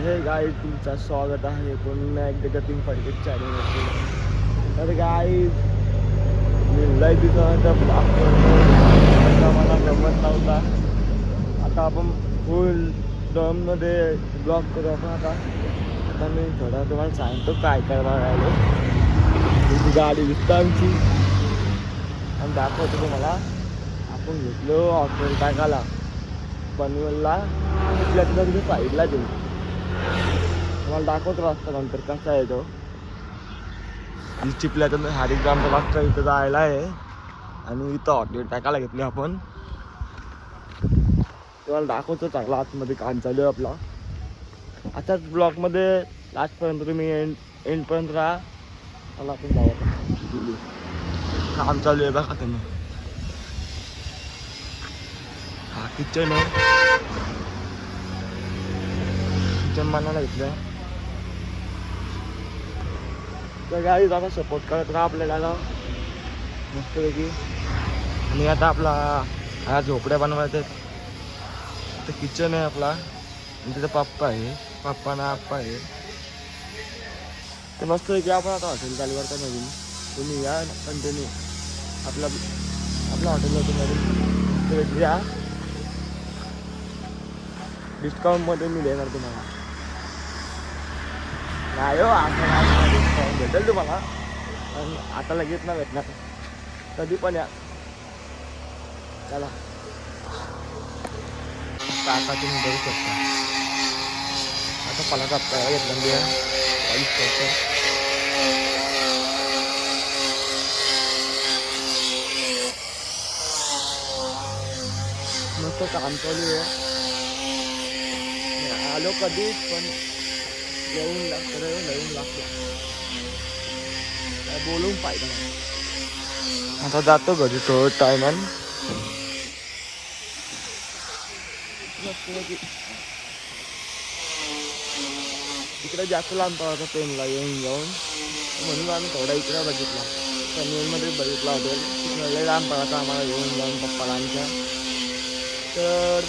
हे गाईज तुमचं स्वागत आहे पुन्हा एकदा गतीम फडके चॅनलवरती. तर गाईज मी लय दिवसानंतर ब्लॉग करतो, मला जमत नव्हता. आता आपण फुल दममध्ये ब्लॉग करू आपण. आता मी थोडा तुम्हाला सांगतो काय करणार राहिलो. तुमची गाडी दिसतं आमची आणि दाखवतो तुम्हाला. आपण घेतलो हॉटेल टाकाला पनवेलला, तिथल्या तिथे साईडला देऊ. तुम्हाला दाखवतो रस्ता नंतर कसा आहे तो. चिपल्यातून हरिग्रामचा मागचा इथं जायला आहे आणि इथं हॉटेल टाकायला घेतली आपण. तुम्हाला दाखवतो चांगला आतमध्ये काम चालू आहे आपला. आताच ब्लॉगमध्ये लास्टपर्यंत तुम्ही एंडपर्यंत राहा. मला आपण जाऊ, काम चालू आहे बघा तुम्ही. हा किचन आहे, किचन मानायला घेतलं. तर गाडी आता सपोर्ट करत राहा आपल्याला मस्तपैकी. आणि आता आपला हा झोपड्या बनवायच्या. तर किचन आहे आपला आणि तिथं पप्पा आहे, पप्पा ना आप्पा आहे. तर मस्तपैकी आपण आता हॉटेल चालू करता नवीन. तुम्ही या कंटिन्यू आपल्या हॉटेलला या. डिस्काउंटमध्ये मी देणार तुम्हाला. नाही हो, आता डिस्काउंट भेटेल तुम्हाला पण आता लगेच ना भेटणार, कधी पण या. चला काका तुम्ही बघू शकता. आता मला कापता घेतलं करतो. मस्त काम चालू आहे. आलो कधीच पण येऊन लागतं काय बोलून फायदा नाही. आता जातो घरी थोडं टायमान. इकडे जास्त लांब पडायचा पेनला येऊन जाऊन, म्हणून आम्ही थोडा इकडे बघितला. पनवेलमध्ये बघितला हॉटेल, तिकडे लांब पडायचा आम्हाला येऊन जाऊन पप्पाला आमच्या. तर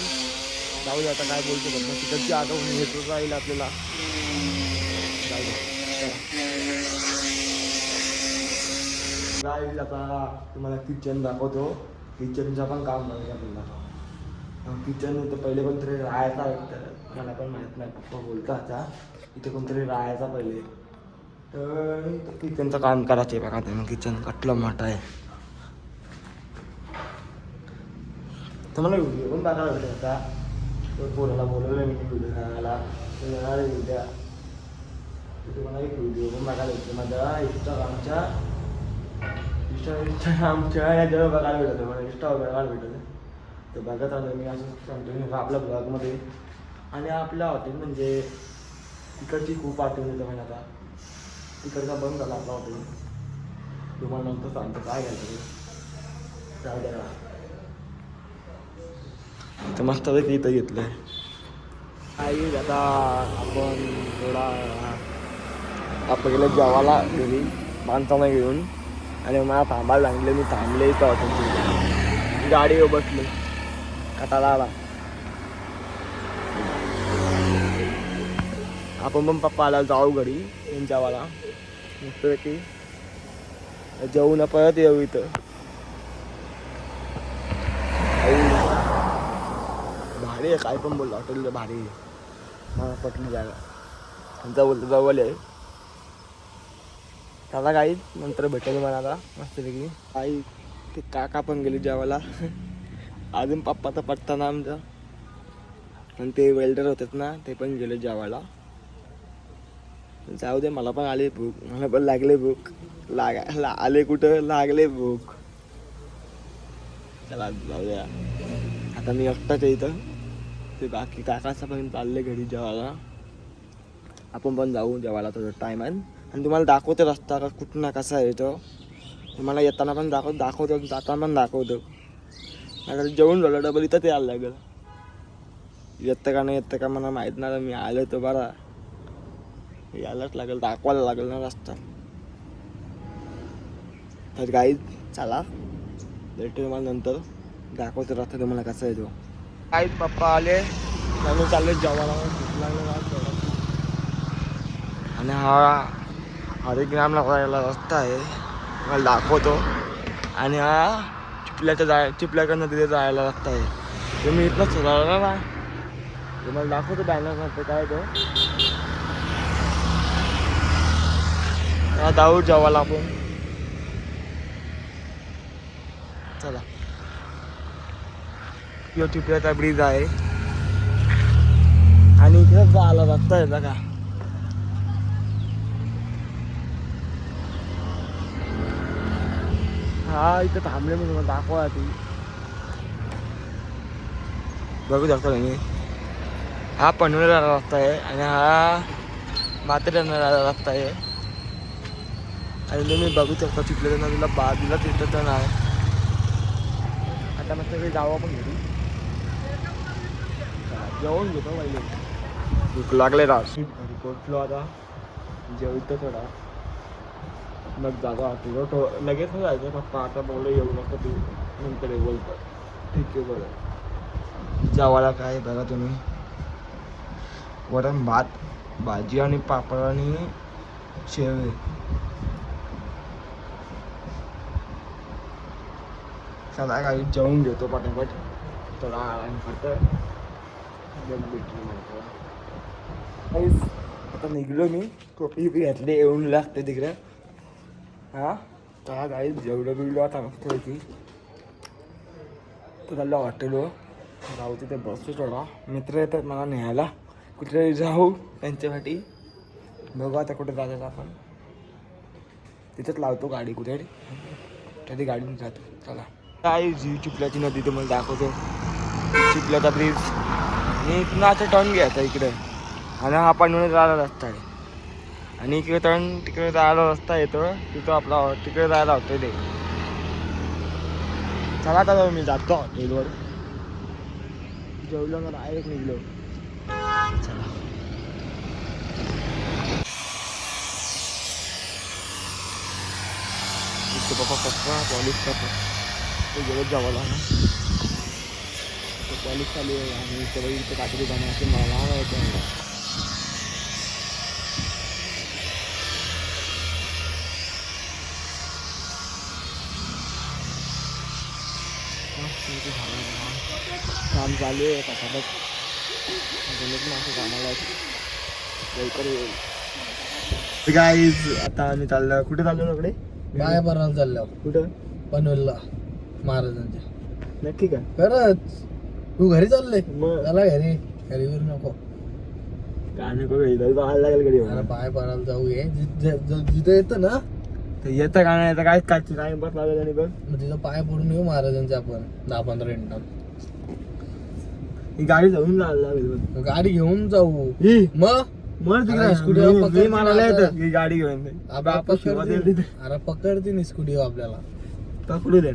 जाऊ दे, आता काय बोलतो बघ. मग तिकडची आठवण घेतो राहील आपल्याला. गाईज आता तुम्हाला किचन दाखवतो. किचनचं पण काम करायचं आपल्याला. किचन इथं पहिले कोणतरी राहायचा, मला पण माहीत नाही, पप्पा बोलता आता इथे कोणतरी राहायचा पहिले. तर किचनचं काम करायचं आहे बघा तुम्ही. किचन कटलं मोठं आहे. तर मला व्हिडिओ पण बघायला भेटत होता. तो पोराला बोलवलं मी व्हिडिओ करायला, तर येणार आहे उद्या. तुम्हाला एक व्हिडिओ पण बघायला भेटतो माझ्या इंस्टाग्रामच्या याच्यावर बघायला भेटतं. मला इंस्टावर बघायला भेटतं. तर बघत आलं मी असं कंटिन्यू आपल्या ब्लॉगमध्ये. आणि आपल्या हॉटेल म्हणजे तिकडची खूप आठवण येतं म्हणजे. आता तिकडचा बंद झाला आपला हॉटेल. तुम्हाला नंतर सांगतो काय घ्यायचं जाऊ द्या. तर मस्तपैकी इथं घेतलं आहे. आई आता आपण थोडा आपण गेलं जेवायला घरी माणसांना घेऊन. आणि मला थांबायला लागले. मी थांबले इथं हॉटेलची. गाडीवर बसले, कटाळा आला. आपण पण पप्पाला जाऊ घरी जेवायला मस्तपैकी. जेवून परत येऊ इथं. भारी आहे, काय पण बोलला हॉटेल भारी आहे. मला पटली जागा, जवळ आहे. चला काही नंतर भेटेल मला आता मस्तपैकी. आई ते काका पण गेले जेवायला. अजून पप्पाचा पत्ता ना आमचा. आणि ते वेल्डर होतात ना, ते पण गेले जेवायला. जाऊ दे, मला पण आली भूक, मला पण लागले भूक. आले कुठं लागले भूक. चला जाऊ द्या. आता मी एकटाच आहे इथं. ते बाकी काकाचा पण चालले घरी जेवायला. आपण पण जाऊ जेवायला थोडं टायमान. आणि तुम्हाला दाखवतो रस्ता का कुठं कसा आहे तो. तुम्हाला येताना पण दाखवतो जाताना पण दाखवतो. आता जेवण झालं डबल इथं ते यायला लागेल. येतं का नाही येतं का मला माहीत नाही. मी आलो तर बरा, यायलाच लागेल, दाखवायला लागेल ना रस्ता. तर गाईज चला भेटू तुम्हाला नंतर. दाखवतो रस्ता तुम्हाला कसा आहे तो. गाईज पप्पा आले, आम्ही चालले जेवायला. भूक लागलं थोडं. आणि हा हरिग्रामला जायला रस्ता आहे, मला दाखवतो. आणि हा चिपल्याकडनं तिथे जायला रस्ता आहे. तुम्ही इथनं सुधारला ना, तुम्हाला दाखवतो बॅनर नसतं काय तो. जाऊ जेवायला आपण, चला. यो चिपल्याचा ब्रिज आहे आणि इकडे जायला रस्ता आहे बघा. हा इथं थांबले मी तुम्हाला दाखवा ती बघू शकता तुम्ही. हा पनवेलला रस्ता आहे आणि हा माथेरानला रस्ता आहे. आणि तुम्ही बघू शकता चिखल्याच्या नदीला बाजूला तिथं तर आहे. आता मस्त काही जावं आपण घरी, जेवण घेतो पहिले, भूक लागले राज. घरी पोचलो आता, जेवतो थोडा मग जागा वाटतो लगेच नाही जायचं. पप्पा आता बोललो येऊ नको तू, नंतर बोलतो. ठीक आहे बरं. जेवायला काय बघा तुम्ही, वरण भात, भाजी आणि पापड आणि शेव. चला काही जेवून घेतो पटापट, थोडा आराम करतो. आता निघलो मी, टोपी घेतली, येऊन लागते तिकडे. हां चला काही जेवढं बिवलं आता मस्त होती. तर त्याला हॉटेलवर जाऊ, तिथे बसतो थोडा. मित्र येतात मला न्यायला, कुठे जाऊ त्यांच्यासाठी. बघू आता कुठे जायचं आपण, तिथेच लावतो गाडी कुठे तरी गाडीने जातो. चला काय जी चिखल्याची नदी तुम्हाला दाखवतो, चिखल्याचा ब्रिज. आणि इथून आता टर्न घ्यायचा इकडे, आणि हा पनवेल जायला रस्ता आहे. आणि इकडे टर्न तिकडे जायला रस्ता येतो, तिथं आपला तिकडे जायला होतं ते. चला आता मी जातो हॉटेलवर, जेवलो ना डायरेक्ट निघलो. चला पप्पा पॉलिश करतो, ते गेलो जेवायला ना. पॉलिश चालू आहे आणि सगळं इथं काहीतरी बनायचं मला होतं. काम चालू आहे पटापट, असं कामाला लवकर येईल. गाईज आता आम्ही चाललो, कुठे चाललो इकडे बाय बरायला चाललो. कुठं? पनवेलला महाराजांच्या. नक्की का? खरंच. तू घरी चालले? मग चला घरी, घरी वरू नको. काय नको घरी जायला लागेल घरी. अरे बाय बरायला जाऊ ये, जिथं येतं ना येतं का नाही येतं काय काची नाही बस लागेल. आणि बघ मग तिथं पाय पडून येऊ महाराजांच्या आपण 10-15 मिनिटात. ही गाडी जाऊन जायला लागेल. गाडी घेऊन जाऊ ही मग तिकडे स्कूटीवर पकडते मारायला ना येतं ही गाडी घेऊन. अरे पकडते ना स्कूटी आपल्याला, पकडू दे.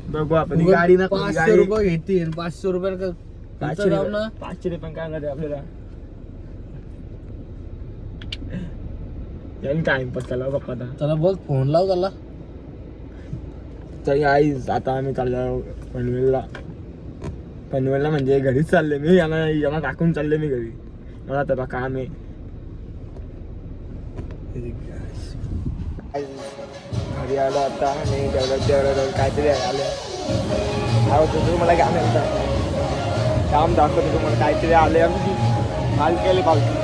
बघू आपण ही गाडी ना 500 रुपये घेतील. 500 रुपये ना 500 रुपये पण काय नाही आपल्याला. टाइमपास केला पप्पा आता. चला बघ फोन लाव त्याला. तर आई आता आम्ही चाललो पनवेलला म्हणजे घरीच चालले मी. यांना टाकून चालले मी घरी, मला तर काम आहे. घरी आलो आता आणि तेवढं काहीतरी आलं तुम्हाला काम दाखवतो तुम्हाला काहीतरी आले. आम्ही माल केले पावती